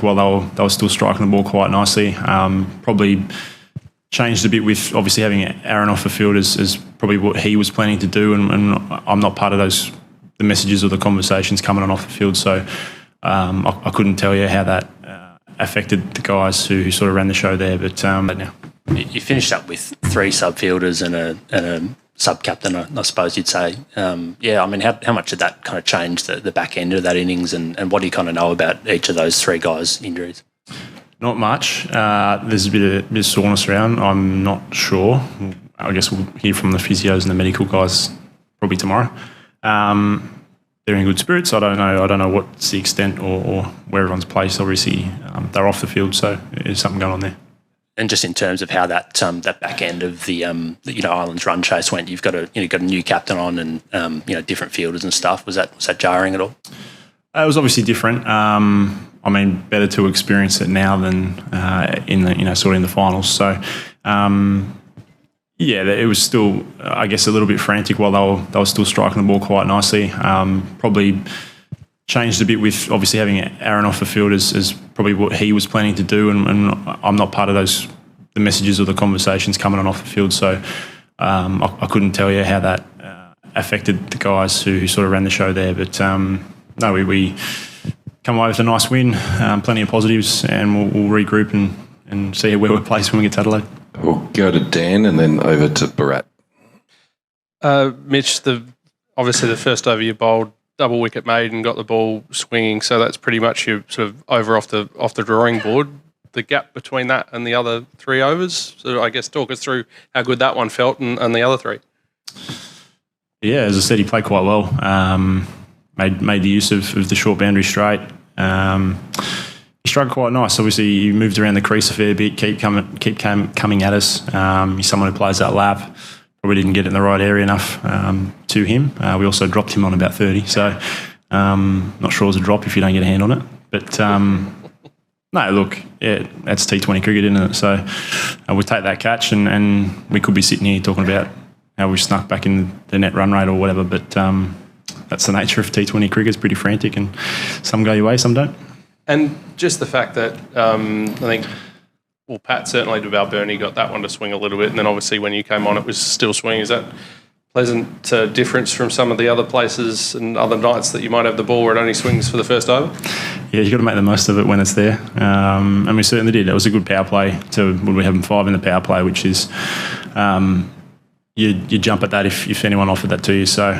while they were still striking the ball quite nicely. Probably changed a bit with obviously having Aaron off the field is probably what he was planning to do, and I'm not part of the messages or the conversations coming on off the field, so I couldn't tell you how that affected the guys who sort of ran the show there. But now you finished up with 3 sub-fielders and a sub-captain, I suppose you'd say. How much did that kind of change the back end of that innings, and what do you kind of know about each of those 3 guys' injuries? Not much. There's a bit of soreness around. I'm not sure. I guess we'll hear from the physios and the medical guys probably tomorrow. They're in good spirits. I don't know what's the extent or where everyone's placed. Obviously, they're off the field, so there's something going on there. And just in terms of how that back end of the Island's run chase went, you've got a new captain on and different fielders and stuff. Was that jarring at all? It was obviously different. Better to experience it now than in the finals. So, it was still, I guess, a little bit frantic while they were still striking the ball quite nicely. Probably changed a bit with obviously having Aaron off the field is probably what he was planning to do, and I'm not part of the messages or the conversations coming on off the field, so I couldn't tell you how that affected the guys who sort of ran the show there. But we come away with a nice win, plenty of positives, and we'll regroup and see where we're placed when we get to Adelaide. We'll go to Dan and then over to Barat. Mitch, obviously the first over you bowled double wicket made and got the ball swinging, so that's pretty much your sort of over off the drawing board. The gap between that and the other 3 overs, so I guess talk us through how good that one felt and the other 3. Yeah, as I said, he played quite well. Made the use of the short boundary straight. He struck quite nice. Obviously, he moved around the crease a fair bit, keep coming at us. He's someone who plays that lap. Probably didn't get it in the right area enough to him. We also dropped him on about 30, so not sure it was a drop if you don't get a hand on it. But no, look, yeah, that's T20 cricket, isn't it? So we'll take that catch, and we could be sitting here talking about how we snuck back in the net run rate or whatever, but that's the nature of T20 cricket. It's pretty frantic, and some go your way, some don't. And just the fact that I think, well, Pat certainly to Balburney got that one to swing a little bit, and then obviously when you came on it was still swinging. Is that pleasant difference from some of the other places and other nights that you might have the ball where it only swings for the first over? Yeah, you've got to make the most of it when it's there. And we certainly did. It was a good power play. We have 5 in the power play, which is you jump at that if anyone offered that to you. So,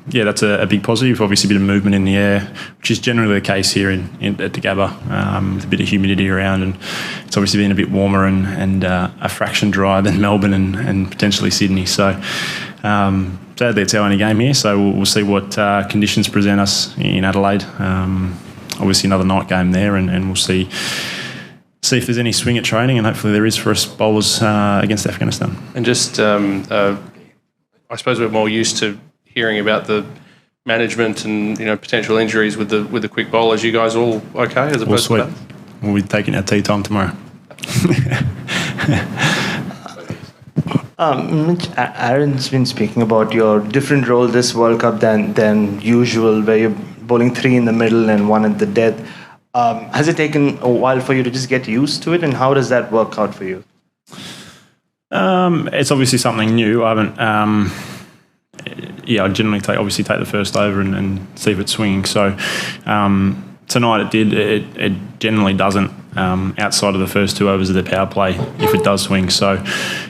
that's a big positive. Obviously, a bit of movement in the air, which is generally the case here at the Gabba, with a bit of humidity around. And it's obviously been a bit warmer and a fraction drier than Melbourne and potentially Sydney. So, sadly, it's our only game here. So we'll see what conditions present us in Adelaide. Obviously, another night game there, and we'll see if there's any swing at training, and hopefully there is for us bowlers against Afghanistan. And just, I suppose we're more used to hearing about the management and potential injuries with the quick bowlers. You guys all okay as opposed to that? We'll be taking our tea time tomorrow. Mitch, Aaron's been speaking about your different role this World Cup than usual, where you're bowling 3 in the middle and 1 at the death. Has it taken a while for you to just get used to it, and how does that work out for you? It's obviously something new. I haven't. I generally take the first over and see if it's swinging. So tonight it did. It generally doesn't outside of the first 2 overs of the power play if it does swing. So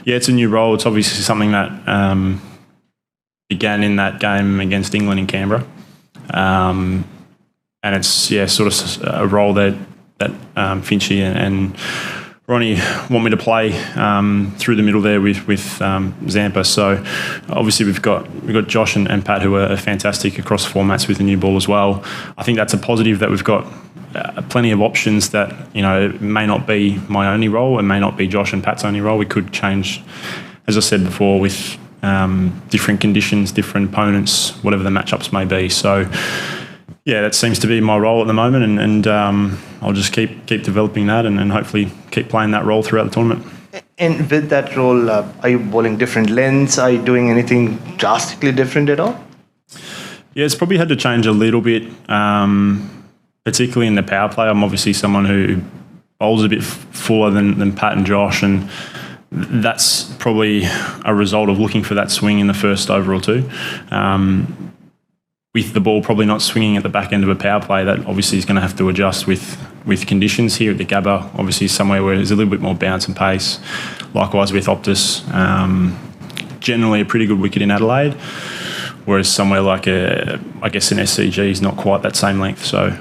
yeah, it's a new role. It's obviously something that began in that game against England in Canberra. And it's sort of a role that Finchy and Ronnie want me to play through the middle there with Zampa. So obviously we've got Josh and Pat, who are fantastic across formats with the new ball as well. I think that's a positive that we've got plenty of options that it may not be my only role, it may not be Josh and Pat's only role. We could change, as I said before, with different conditions, different opponents, whatever the matchups may be. So. Yeah, that seems to be my role at the moment, and I'll just keep developing that and hopefully keep playing that role throughout the tournament. And with that role, are you bowling different lengths? Are you doing anything drastically different at all? Yeah, it's probably had to change a little bit, particularly in the power play. I'm obviously someone who bowls a bit fuller than Pat and Josh, and that's probably a result of looking for that swing in the first over or two. With the ball probably not swinging at the back end of a power play, that obviously is going to have to adjust with conditions. Here at the Gabba, obviously somewhere where there's a little bit more bounce and pace. Likewise with Optus, generally a pretty good wicket in Adelaide, whereas somewhere like an SCG is not quite that same length. So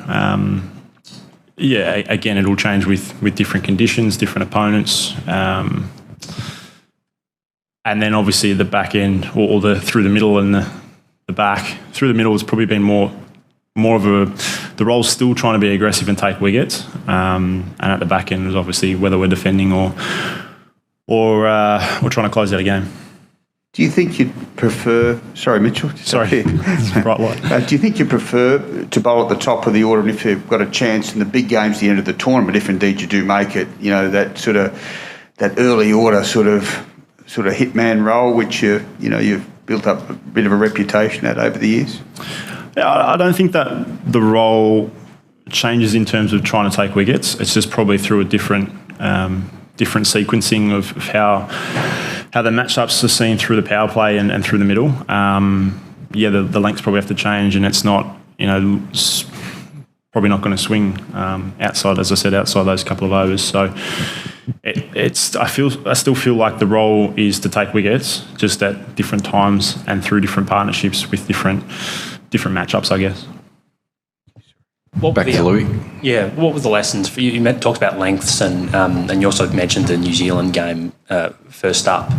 again, it'll change with different conditions, different opponents. And then obviously the back end or the through the middle and the back. Through the middle has probably been more of the role's still trying to be aggressive and take wickets. And at the back end is obviously whether we're defending or we're trying to close out a game. Do you think you'd prefer... Sorry, Mitchell. Sorry, it's bright light. Do you think you prefer to bowl at the top of the order, and if you've got a chance in the big games, the end of the tournament, if indeed you do make it, that sort of that early order sort of hitman role, which you've built up a bit of a reputation at over the years? I don't think that the role changes in terms of trying to take wickets. It's just probably through a different sequencing of how the matchups are seen through the power play and through the middle. The lengths probably have to change, and it's not, probably not going to swing outside, as I said, outside those couple of overs. So I still feel like the role is to take wickets, just at different times and through different partnerships with different matchups, I guess. Back to Louis. Yeah, what were the lessons for you? You talked about lengths, and you also mentioned the New Zealand game first up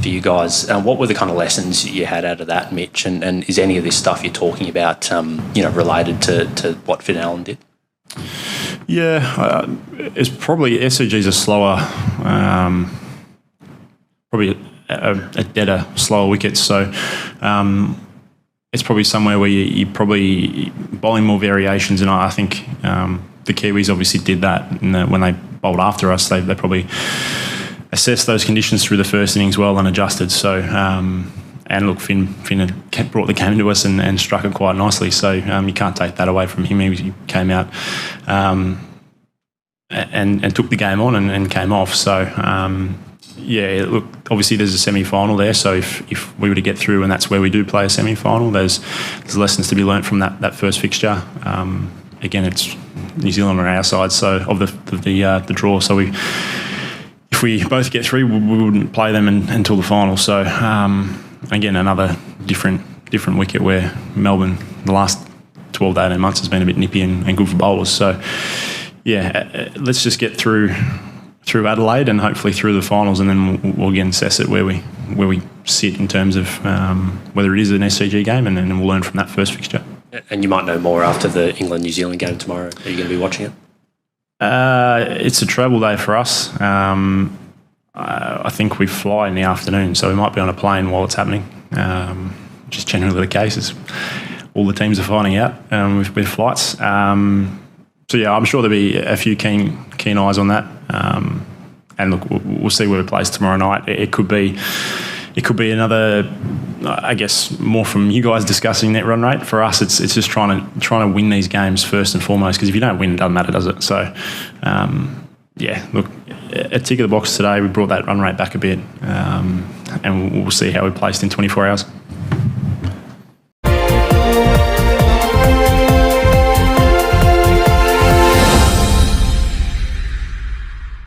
for you guys. What were the kind of lessons you had out of that, Mitch? And is any of this stuff you're talking about, related to what Finn Allen did? Yeah, it's probably SCG's a slower, probably a deader, slower wicket. So it's probably somewhere where you're probably bowling more variations, and I think the Kiwis obviously did that when they bowled after us. They probably assessed those conditions through the first innings well and adjusted. So and look, Finn had brought the game to us and struck it quite nicely. So you can't take that away from him. He came out and took the game on and came off. So look, obviously there's a semi-final there, so if we were to get through, and that's where we do play a semi-final, there's lessons to be learnt from that first fixture. Again, it's New Zealand on our side, so of the draw. So if we both get through, we wouldn't play them until the final. So again, another different wicket where Melbourne the last 12 to 18 months has been a bit nippy and good for bowlers. So let's just get through Adelaide and hopefully through the finals, and then we'll again assess it where we sit in terms of whether it is an SCG game, and then we'll learn from that first fixture. And you might know more after the England-New Zealand game tomorrow. Are you going to be watching it? It's a travel day for us. I think we fly in the afternoon, so we might be on a plane while it's happening, which is generally the case. As all the teams are finding out with flights. So yeah, I'm sure there'll be a few keen eyes on that. And look, we'll see where we place tomorrow night. It could be another, I guess, more from you guys discussing net run rate. For us, it's just trying to win these games first and foremost, because if you don't win, it doesn't matter, does it? So look, a tick of the box today. We brought that run rate back a bit, and we'll see how we placed in 24 hours.